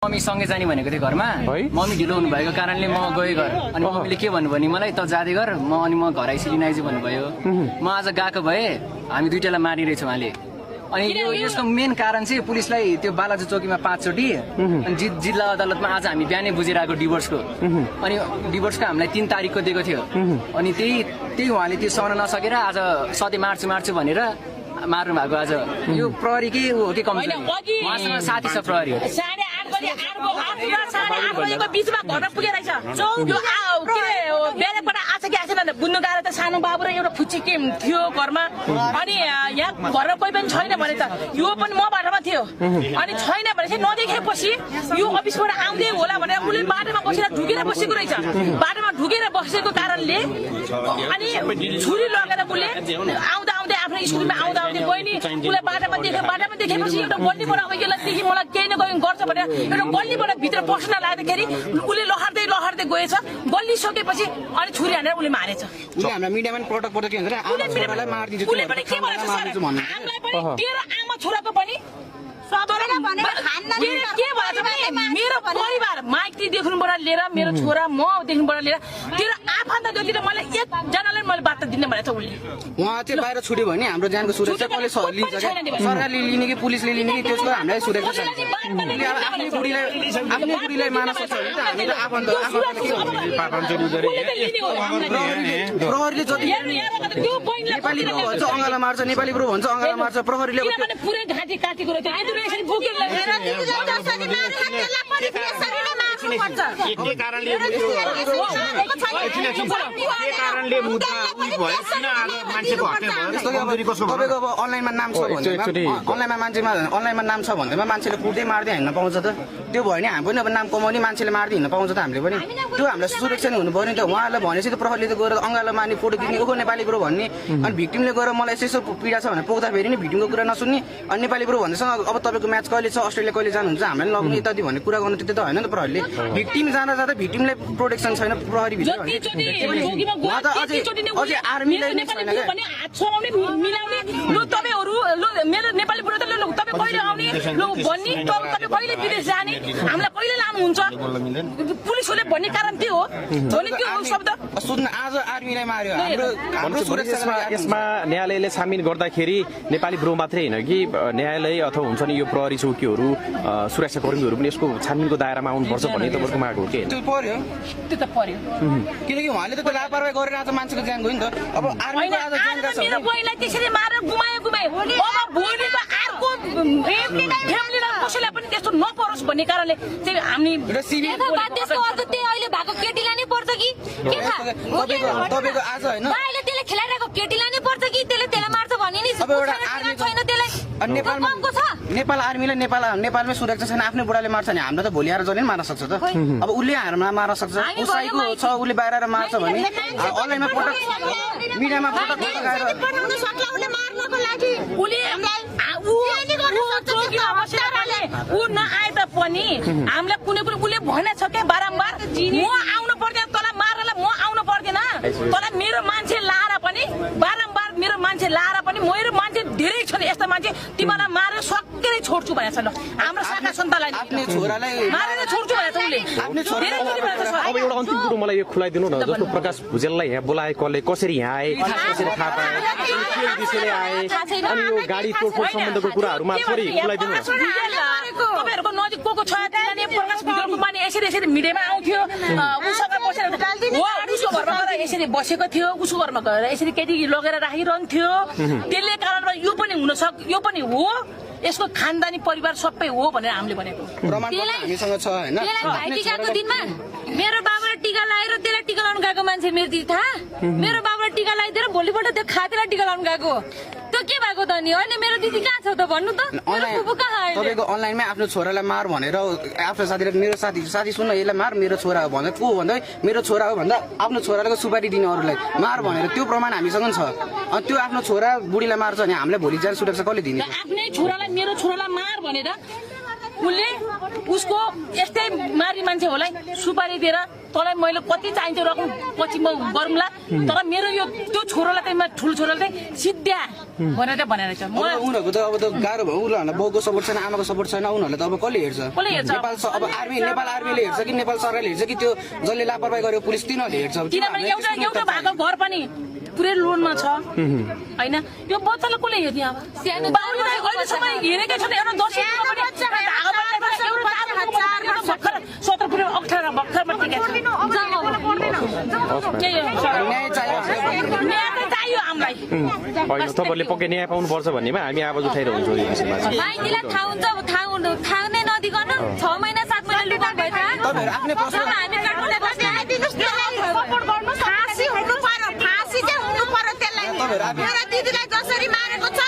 Mummy सँगै जाने भनेको थियो घरमा मम्मी ढिलो हुनुभएको कारणले म गएँ घर अनि मम्मीले के भन्नु भने मलाई त जाँदै गर अनि म घर आइसकेँ आइज भन्नुभयो म आज गएको भए हामी दुईटालाई मारिरहेछौँ उहाँले अनि यसको मेन कारण चाहिँ पुलिसलाई त्यो बालाजु चौकीमा 5 चोटि अनि जिल्ला अदालतमा आज हामी बिहानै बुझेर आएको डिभोर्सको अनि डिभोर्सको हामीलाई 3 तारिकको दिएको थियो अनि त्यही उहाँले त्यो सहन नसकेर आज सधैँ मार्छु भनेर मार्नु भएको आज यो प्रहरी के हो कि कमजोरी उहाँसँग साथी छ प्रहरी बीचमा घर पुगेर बुझ्नु गाह्रो त सानो बाबु र एउटा फुच्ची के थियो घरमा अनि यहाँ घरमा कोही पनि छैन भने त यो पनि म बाटोमा थियो अनि छैन भने चाहिँ नदेखेपछि यो अफिसबाट आउँदै होला भनेर उसले बाटोमा बसेर ढुकेर बसेको रहेछ बाटोमा ढुकेर बसेको कारणले अनि छुरी लगेर उसले आउँदा आउँदै आफ्नो स्कुलमा आउँदा आउँदै गयो नि उसलाई बाटोमा देखेपछि एउटा गल्लीबाट अब यसलाई मलाई केही न केही गर्छ भनेर एउटा गल्लीबाट भित्र पस्न लाग्दाखेरि उसले लहर्दै गएछ गल्ली सकेपछि अनि छुरी हानेर उसले मारेछ हामीलाई मिडियामा पटक के भन्छ छोरालाई मारिदिन्छ उसले पनि के भन्छ हामीलाई पनि तेरो आमा छोराको पनि मेरो परिवार माइती देख्नुबाट लिएर मेरो छोरा म देख्नुबाट लिएर तेरो आफन्त जति मलाई एकजनालाई मैले बात दिने भनेको छ उसले उहाँ चाहिँ बाहिर छुट्यो भने हाम्रो ज्यानको सुरक्षा कसले लिन्छ सरकारले लिने कि पुलिसले लिने कि त्यसको हामीलाई सुरक्षा छैन आफ्नै बुढीलाई मार्न सक्छ भने त हामीले आफन्त प्रहरीले जति नेपाली ब्रो भन्छ अङ्गाला मार्छ नेपाली ब्रो भन्छ अङ्गाला मार्छ प्रहरीले पुरै घाँटी काटेको रहेछ यसरी बोकेर तपाईँको अब अनलाइनमा नाम छ भन्दैमा मान्छेले कुट्दै मार्दै हिँड्न पाउँछ त त्यो भयो भने हामी पनि अब नाम कमाउने मान्छेले मार्दै हिँड्न पाउँछ त हामीले पनि त्यो हामीलाई सुरक्षा नै हुनु पर्यो नि त उहाँलाई भनेपछि त प्रहरीले त गएर अङ्गालो मार्ने फोटो खिच्ने ओहो नेपाली ब्रो भन्ने अनि भिक्टिमले गएर मलाई यसो पीडा छ भने पोख्दाखेरि नि भिक्टिमको कुरा नसुन्ने अनि नेपाली ब्रो भन्दैसँग अब तपाईँको म्याच कहिले छ अस्ट्रेलिया कहिले जानुहुन्छ हामीलाई लग्नु यताति भन्ने कुरा गर्नु त्यो त होइन नि त प्रहरीले भिक्टिम जाँदा भिक्टिमले प्रोटेक्सन छैन प्रहरी भित्र अझै आर्मीलाई नै छैन मेरो नेपाली बुढो त तपाईँ कहिले आउने भन्ने तपाईँ कहिले विदेश जाने हामीलाई कहिले लानुहुन्छ पुलिसहरूले भन्ने कारण त्यो हो भने त्यो शब्द सुन्न आज आर्मीलाई मार्यो हाम्रो यसमा न्यायालयले छानबिन गर्दाखेरि नेपाली ब्रो मात्रै होइन कि न्यायालय अथवा हुन्छ नि यो प्रहरी चौकीहरू सुरक्षाकर्मीहरू पनि यसको छानबिनको दायरामा आउनुपर्छ भन्ने तपाईँको माग हो कि त्यो पर्यो किनकि उहाँले त लापरवाही गरेर आज मान्छेको ज्यान गयो नि त अब आर्मीको आज ज्यान गएको छ मेरो बहिनीलाई त्यसरी मारेर गुमायो अब भोलिको अर्को फ्यामिलीलाई कसैलाई पनि त्यस्तो नपरोस् भन्ने कारणले चाहिँ हामी त्यसको अर्थ त्यही अहिले भएको केटीलाई नै पर्छ कि के तपाईँको आज होइन अहिले त्यसले खेलाइरहेको केटीलाई नै पर्छ कि त्यसले मार्छ भन्ने नि अब एउटा आर्मी छैन त्यसलाई नेपाल आर्मीले नेपालमै सुरक्षा छैन आफ्नै बुढाले मार्छ भने हाम्रो त भोलि आएर जसले मार्न सक्छ त अब उसले हामीलाई मार्न सक्छ उसैको छ उसले बाहिर आएर मार्छ भने अनलाइनमा पटक मिडियामा पटक आएर ऊ नआए तापनि हामीलाई कुनै पनि उसले भनेको छ क्या बारम्बार म आउनु पर्दैन तँलाई मार्नलाई म आउनु पर्दैन तँलाई मेरो मान्छे लाएर पनि बारम्बार मेरो मान्छे लाएर पनि मेरो मान्छे धेरै छन् यस्ता मान्छे तिमीलाई मारेर सकेरै छोड्छु भनेको छ ल हाम्रो शाखा सन्तानलाई आफ्नै छोरालाई मारेर छोड्छु भनेको छ उसले अब एउटा अन्तिम कुरो मलाई यो खुलाइदिनु न जस्तो प्रकाश भुजेललाई यहाँ बोलाए कसले कसरी यहाँ आए कसरी थाहा पाए के विषयले आए अनि यो गाडी तोडफोड सम्बन्धको कुराहरूमा थोरै खुलाइदिनु न तपाईँहरूको नजिक को छ प्रकाश भुजेलको माने यसरी मिडियामा आउँथ्यो उसँग बसेर उसको घरमा गएर यसरी बसेको थियो उसको घरमा गएर यसरी केटी लगेर राखिरहन्थ्यो त्यसले कारणमा यो पनि हुन यो पनि हो यसको खानदानी परिवार सबै हो भनेर हामीले भनेको हामीसँग छ हैन भाइटिकाको दिनमा मेरो बाबाले टिका लगाएर त्यसलाई टिका लाउनु गएको मान्छे मेरो दिदी थाहा मेरो बाबाले टिका लगाइदिएर भोलिपल्ट त्यो खातेलाई टिका लाउनु गएको त्यो के भएको त नि होइन मेरो दिदी कहाँ छ त भन्नु त तपाईँको अनलाइनमै आफ्नो छोरालाई मार भनेर आफ्नो साथीले मेरो साथी सुन्न यसलाई मार मेरो छोरा हो भन्दा को भन्दा मेरो छोरा हो भन्दा आफ्नो छोरालाई सुपारी दिने अरूलाई मार भनेर त्यो प्रमाण हामीसँग छ अनि त्यो आफ्नो छोरा बुढीलाई मार्छ भने हामीलाई भोलि जान सुरक्षा कसले दिने आफ्नै छोरालाई मेरो छोरालाई मार भनेर उसले उसको यस्तै मारी मान्छे होला सुपारी दिएर तँलाई मैले कति चाहिन्छ रकम पछि म गरौँला तर मेरो यो त्यो छोरोलाई चाहिँ ठुलो छोरोलाई चाहिँ सिद्ध्या भनेर चाहिँ भनेर छ उनीहरूको त अब त गाह्रो भयो उनीहरूलाई बाउको सपोर्ट छैन आमाको सपोर्ट छैन उनीहरूलाई त अब कसले हेर्छ नेपाल अब नेपाल आर्मीले हेर्छ कि नेपाल सरकारले हेर्छ कि त्यो जसले लापरवाही गरेको पुलिस तिनीहरूले हेर्छ किनभने एउटा भएको घर पनि पुरै लोनमा छ हैन यो बच्चालाई कसले हेर्ने अब सानो बाबुले अहिलेसम्म हेरेकै छैन एउटा 17 पुरै 18 भर्खरमा टिकेको चाहियो हामीलाई होइन तपाईँहरूले पक्कै न्याय पाउनुपर्छ भन्नेमा हामी आवाज उठाइरहेको छौँ यो विषयमा चाहिँ। माइतीलाई थाहा नै नदिकन 6 महिना 7 महिना लुटाउनु भयो आफ्नै प्रश्न हामी काठमाडौँ बस्ने आइदिनुस् न सपोर्ट गर्नु फाँसी हुनु पर्यो फाँसी चाहिँ हुनु पर्यो त्यसलाई मेरो दिदीलाई जसरी मारेको छ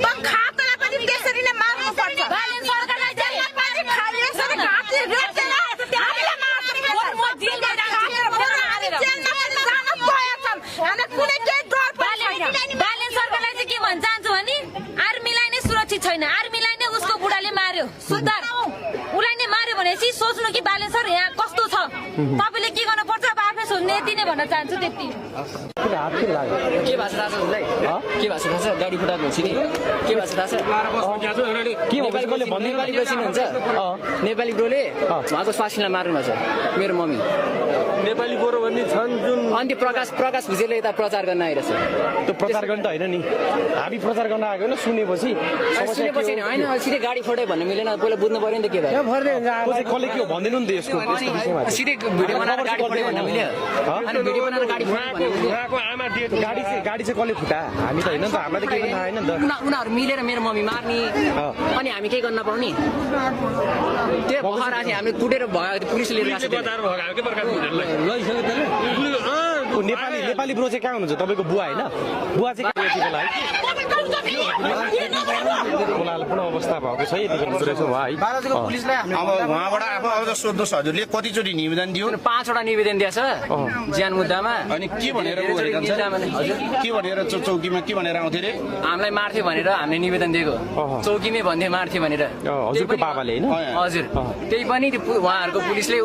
त खातलाई पनि त्यसरी नै मार्नु पर्छ बालेन सरकारलाई जेलमा पारी खाली यसरी घाँटी रेट्दैन हामीले मार्नु म जेलमा राखेर हालेर जेलमा पनि जान पाएछन् अनि कुनै केही डर छैन बालेन सरकारलाई चाहिँ के भन्न चाहन्छु भने आर्मीलाई नै सुरक्षित छैन आर्मीलाई नै उसको बुढाले मार्यो सुधार उसलाई नै मार्यो भनेपछि सोच्नु कि बालेन सर यहाँ कस्तो छ तपाईँले के गर्नु पर्छ अब आफै सोध्ने यति नै भन्न चाहन्छु त्यति के भएको छ थाहा छ उसलाई के भएको छ थाहा छ गाडी फुटाएको हुन्छ नि के भएको छ थाहा छ नेपाली ब्रो चिन्नुहुन्छ नेपाली ब्रोले उहाँको स्वास्नीलाई मार्नु भएको छ मेरो मम्मी नेपाली गोरो भन्ने छन् जुन अनि प्रकाश भुजेलले यता प्रचार गर्न आइरहेछ त्यो प्रचार गर्न त होइन नि हामी प्रचार गर्न आएको होइन सुनेपछि सुनेपछि होइन सिधै गाडी फुटायो भन्नु मिलेन पहिला बुझ्नु पर्यो नि त के भयो कसले के हो भन्दैन नि त यसको विषयमा सिधै भिडियो बनाएर गाडी फुटायो भन्नु मिल्यो अनि भिडियो बनाएर गाडी फुटायो उहाँको आमा गाडी चाहिँ कसले फुटा हामी त होइन नि त हामीलाई त केही पनि थाहा होइन नि त उनीहरू मिलेर मेरो मम्मी मार्ने अनि हामी केही गर्न नपाउने त्यो भएर चाहिँ हामीले कुटेर भयो पुलिसले लिएर गएको नेपाली ब्रो चाहिँ कहाँ हुनुहुन्छ तपाईँको बुवा होइन बुवा चाहिँ कहाँ यति बेला है पुनः अवस्था भएको छ यति बेला रहेछ उहाँ है पुलिसलाई हामीले अब उहाँबाट अब सोध्नुहोस् हजुरले कतिचोटि निवेदन दियो 5वटा निवेदन दिएछ ज्यान मुद्दामा अनि के भनेर के भनेर चौकीमा के भनेर आउँथे रे हामीलाई मार्थ्यो भनेर हामीले निवेदन दिएको चौकीमै भन्थे मार्थ्यो भनेर हजुरको बाबाले होइन हजुर त्यही पनि उहाँहरूको पुलिसले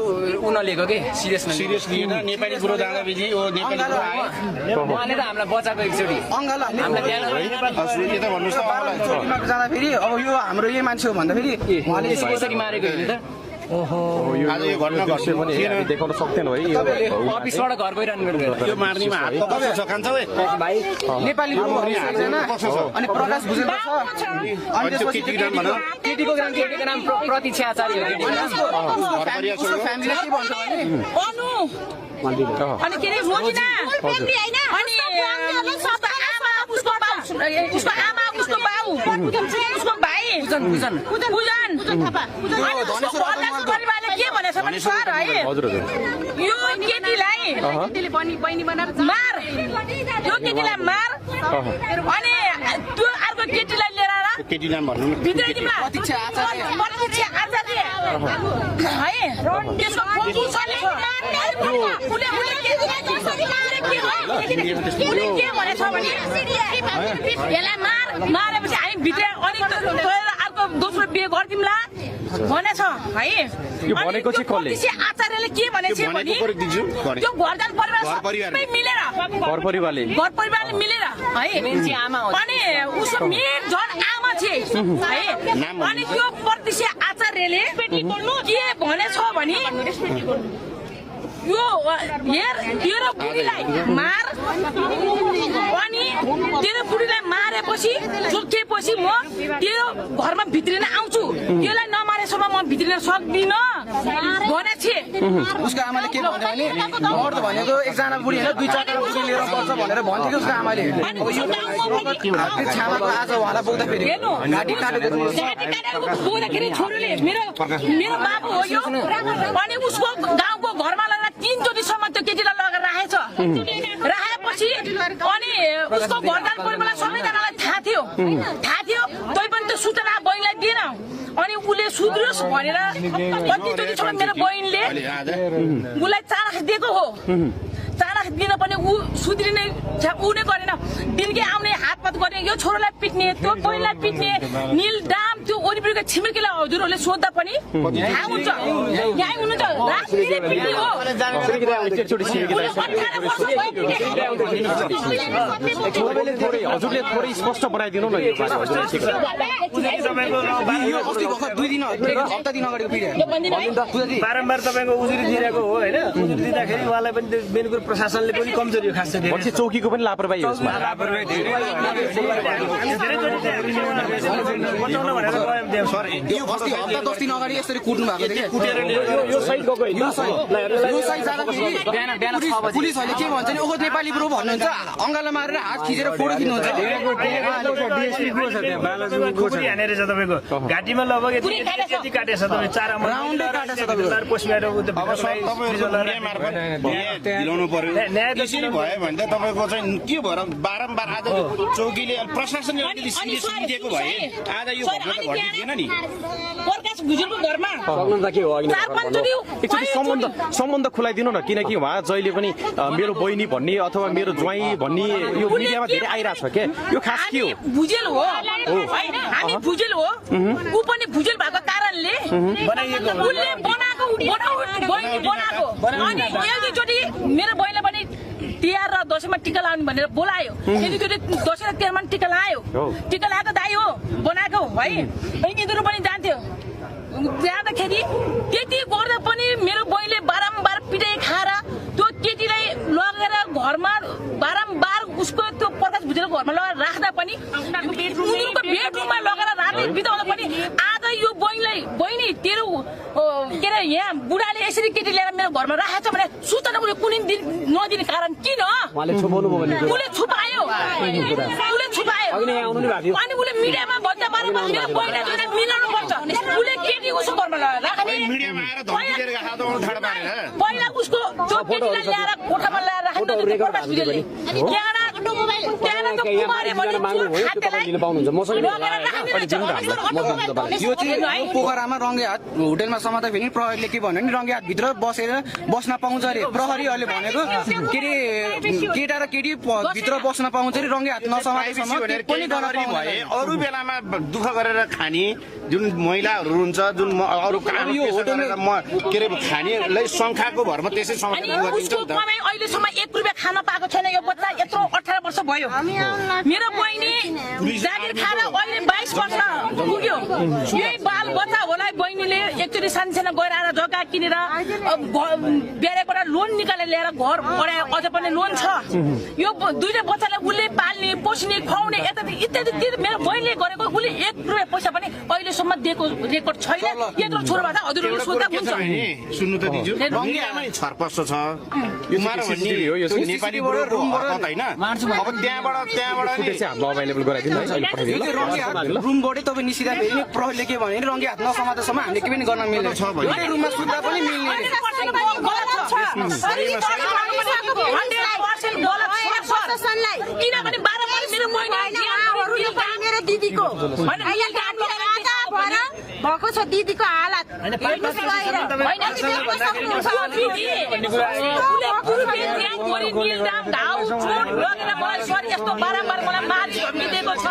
नलिएको के सिरियस लिएन नेपाली कुरो जाँदापछि ओ नेपाली कुरो आयो उहाँले त हामीलाई बचाएको एकचोटि के त भन्नुहोस् त जाँदाखेरि अब यो हाम्रो यही मान्छे हो भन्दाखेरि उहाँले यसरी मारेको हेर्नु त आज यो घटना घट्यो पनि हामी देखाउन सक्दैन है अफिसबाट घर गइरहनु त्यो मार्नीमा हात कस्तो छ कान्छ भाइ नेपाली अनि प्रकाश भुजेल छ अनि त्यसपछि केटीको नाम प्रतीक्षा आचार्य उसको फ्यामिलीले के भन्छ भने अनि के रे रोजिना अनि उसको आमा उसको बाउ उसको भाइ पूजन परिवारले के भनेछ भने सर है यो केटीलाई मार यो केटीलाई मार अनि त्यो अर्को केटीलाई लिएर केटी नाम भन्नु भित्रै दिमा प्रतीक्षा आचार्य है त्यसको फोटो छ के भनेछ भने यसलाई मारेपछि हामी भित्र अलिक अर्को दोस्रो बिहे गरिदिउँला भनेछ है भनेको चाहिँ कसले आचार्यले के भनेछ भने त्यो घरदान परिवार मिलेर घर परिवारले मिलेर है आमा अनि उसको मेन झन् आमा थिए है अनि त्यो प्रतीक्षा आचार्यले के भनेछ भने यो हेर तेरो बुढीलाई मार अनि तेरो बुढीलाई मारेपछि जोकिएपछि म तेरो घरमा भित्रिन आउँछु त्यसलाई नमारेसम्म म भित्रिन सक्दिनँ भनेछ उसको आमाले के भन्यो भने मर्द भनेको एकजना बुढी होइन 2-4 बुढी लिएर पर्छ भनेर भन्थ्यो उसको आमाले छामाको आज उहाँलाई बोक्दाखेरि घाँटी काटेको बोक्दाखेरि छोरीले मेरो बाबु हो यो अनि उसको गाउँको घरमा लगेर 3 चोटिसम्म त्यो केटीलाई लगेर राखेपछि अनि उसको घरदार परिवारलाई सबैजनालाई थाहा थियो तै पनि त्यो सूचना बहिनीलाई दिएन अनि उसले सुध्रियोस् भनेर कतिचोटि मेरो बहिनीले उसलाई चाराख दिएको हो चाराख दिन पनि ऊ सुध्रिने ऊ नै गरेन दिनकै आउने हातपात गर्ने यो छोरोलाई पिट्ने त्यो पहिला पिट्ने निल दाम त्यो वरिपरिको छिमेकीलाई हजुरहरूले सोद्धा पनि थाहा हुन्छ यहाँ हुनुहुन्छ राजनीति पिट्ने हो हजुरले थोरै स्पष्ट बनाइदिनु न यो बारम्बार तपाईँको उजुरी दिइरहेको हो होइन उजुरी दिँदाखेरि उहाँलाई पनि मेन कुरो प्रशासनले पनि कमजोरी हो खास चाहिँ चौकीको पनि लापरवाही हो यसमा बचाउन भनेर गयो सर यो अस्ति हप्ता 10 दिन अगाडि यसरी कुट्नु भएको थियो कुटेर यो साइड गएको होइन यो साइड जाँदाखेरि पुलिसहरूले के भन्छ नि ओहो नेपाली ब्रो भन्नुहुन्छ अङ्गालो मारेर हात खिचेर फोटो खिच्नुहुन्छ डिएसपी को छ त्यहाँ बालाजुको को छ हानेर छ तपाईँको घाटीमा लगभग यति काटेछ तपाईँ 4 राउन्डै काटेछ तपाईको पोस्टमार्टम दिलाउनु पर्यो त्यसरी भयो भने त तपाईँको चाहिँ के भएर बारम्बार आज चौकीले प्रशासनले अलिकति सिरियस लिएको भए आज यो घटना त घटिँदैन नि प्रकाश भुजेलको घरमा एकचोटि सम्बन्ध खुलाइदिनु न किनकि उहाँ जहिले पनि मेरो बहिनी भन्ने अथवा मेरो ज्वाइँ भन्ने यो मिडियामा धेरै आइरहेछ के यो खास के हो भुजेल हो हामी भुजेल हो ऊ पनि भुजेल भएको कारणले उसले बनाएको अनि एकचोटि मेरो बहिनीले पनि तिहार र दसैँमा टिका लाउने भनेर बोलायो एकचोटि दसैँ र तिहारमा टिका लायो टिका लगाएको दाइ हो बनाएको है यिनीहरू पनि जान्थ्यो जाँदाखेरि त्यति गर्दा पनि मेरो बहिनीले बारम्बार पिटाइ खाएर त्यो केटीलाई लगेर घरमा बारम्बार उसको त्यो प्रकाश भुजेलको घरमा लगेर राख्दा पनि उनीहरूको बेडरुममा लगेर रातै बिताउँदा पनि आज यो बहिनी तेरो के अरे यहाँ बुढाले यसरी केटी लिएर मेरो घरमा राखेको छ भने सूचना उसले कुनै दिन नदिने कारण किन उसले छुपायो अनि उसले मिडियामा भन्छ बारम्बार मेरो बहिनीले मिलाउनु पर्छ उसले केटी उसको घरमा लगेर राख्ने पहिला उसको त्यो केटीलाई ल्याएर कोठामा ल्याएर राख्नु प्रकाश भुजेलले यो चाहिँ पोखरामा रङ्गे हात होटेलमा समात्दा फेरि प्रहरीले के भन्यो नि रङ्गे हात भित्र बस्न पाउँछ अरे प्रहरीहरूले भनेको के अरे केटा र केटी भित्र बस्न पाउँछ अरे रङ्गे हात नसमातेसम्म पनि भए अरू बेलामा दुःख गरेर खाने जुन महिलाहरू हुन्छ जुन अरू काम यो होटेलमा के अरे खानेलाई शङ्खाको भरमा त्यसै समाधान गरिदिन्छ नि त अहिलेसम्म 1 रुपियाँ खान पाएको छैन यो बच्चा यत्रो 18 वर्ष भयो मेरो बहिनी जागिर खाएर अहिले 22 वर्ष पुग्यो यही बाल बच्चा होला बहिनीले एकचोटि सानसानो गएर आएर जग्गा किनेर ब्यारेबाट लोन निकालेर ल्याएर घर बढायो अझ पनि लोन छ यो दुईटा बच्चालाई उसले पाल्ने पोस्ने खुवाउने इत्यादि मेरो बहिनीले गरेको उसले 1 रुपियाँ पैसा पनि अहिलेसम्म दिएको रेकर्ड छैन यत्रो छोरोबाट हजुरहरूले सोध्दा हुन्छ सुन्नु त दिजु रङ्गियामै छरपस्ट छ यो मार भन्ने नेपाली रुमबाट हैन अब त्यहाँबाट चाहिँ हाम्रो अभाइलेबल गराइदिनु है अहिले पठाइदिनु रुमबाटै तपाईँ निस्किँदा फेरि प्रहरीले के भन्यो नि रङ्गे हात नसमातेसम्म हामीले के पनि गर्न मिल्दैन छ भने रुममा सुत्दा पनि मिल्ने किनभने बारम्बार मेरो मेरो दिदीको भएको छ दिदीको हालत यस्तो बारम्बार मलाई मारिदिएको छ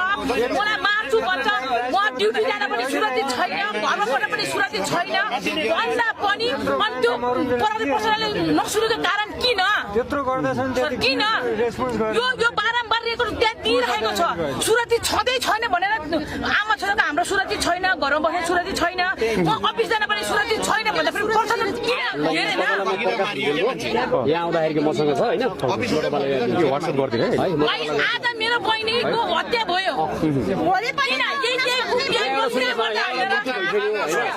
मलाई मार्छु भन्छ म ड्युटी जान पनि सुरक्षित छैन घरमा पढ्न पनि सुरक्षित छैन भन्दा पनि अनि त्यो प्रहरी प्रशासनले नसुनेको कारण किन किन यो बारम्बार रेकर्ड त्यहाँ दिइरहेको छ सुरक्षित छँदै छैन भनेर आमा छोराको हाम्रो सुरक्षित छैन घरमा बस्ने सुरक्षित छैन म अफिस जान पनि सुरक्षित छैन भन्दा फेरि प्रशासन किन हेरेन यहाँ आउँदाखेरि मसँग छ होइन यो व्हाट्सएप गरिदिनु है आज मेरो बहिनीको हत्या भयो भोलि पनि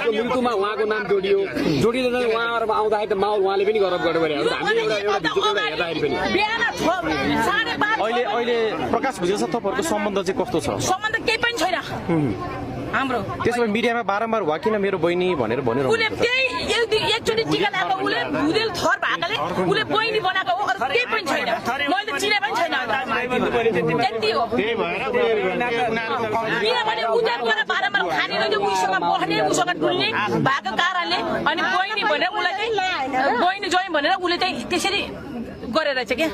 मृत्युमा उहाँको नाम जोडिँदैन उहाँहरूमा आउँदाखेरि त माहौल उहाँले पनि गरब गर्नु पर्यो हामी एउटा हेर्दाखेरि पनि अहिले प्रकाश भुजेल तपाईँहरूको सम्बन्ध चाहिँ कस्तो छ सम्बन्ध केही पनि छैन हाम्रो त्यसो भए मिडियामा बारम्बार वा किन मेरो बहिनी भनेर भनिरहनु उसले त्यही एकचोटि टिका लगाएको उसले भुजेल थर भएकाले उसले बहिनी बनाएको हो अरू केही पनि छैन मैले चिने पनि छैन त्यति हो किनभने उनीहरूबाट बारम्बार खाने उसँग बस्ने उसँग डुल्ने भएको कारणले अनि बहिनी भनेर उसलाई चाहिँ बहिनी जोइन भनेर उसले चाहिँ त्यसरी गरेर चाहिँ क्या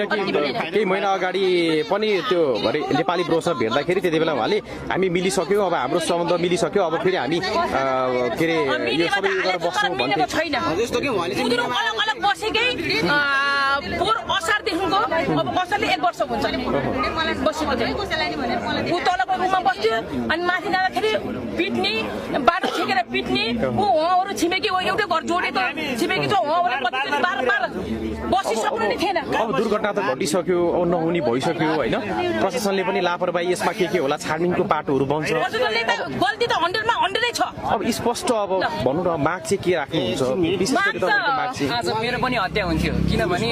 किनकि केही महिना अगाडि पनि त्यो भरे नेपाली ब्रोसर भेट्दाखेरि त्यति बेला उहाँले हामी मिलिसक्यौँ अब हाम्रो सम्बन्ध मिलिसक्यो अब फेरि हामी के अरे यो सबै गरेर बस्छौँ भन्थे छैन जस्तो कि उहाँले चाहिँ अलग अलग बसेकै पोहोर असारदेखिको अब असारले 1 वर्ष हुन्छ बसेको चाहिँ ऊ तलको रुममा बस्थ्यो अनि माथि जाँदाखेरि पिट्ने बाटो छेकेर पिट्ने ऊ उहाँहरू छिमेकी हो एउटै घर जोडेको छिमेकी छ उहाँहरू बार बार बसिसक्नु नै थिएन अब दुर्घटना त घटिसक्यो अब नहुने भइसक्यो होइन प्रशासनले पनि लापरवाही यसमा के होला छानबिनको पाटोहरू बन्छ प्रशासनले त गल्ती त 100 मा 100 नै छ अब स्पष्ट अब भनौँ न माग चाहिँ के राख्नुहुन्छ विशेष गरी तपाईँको माग चाहिँ आज मेरो पनि हत्या हुन्थ्यो किनभने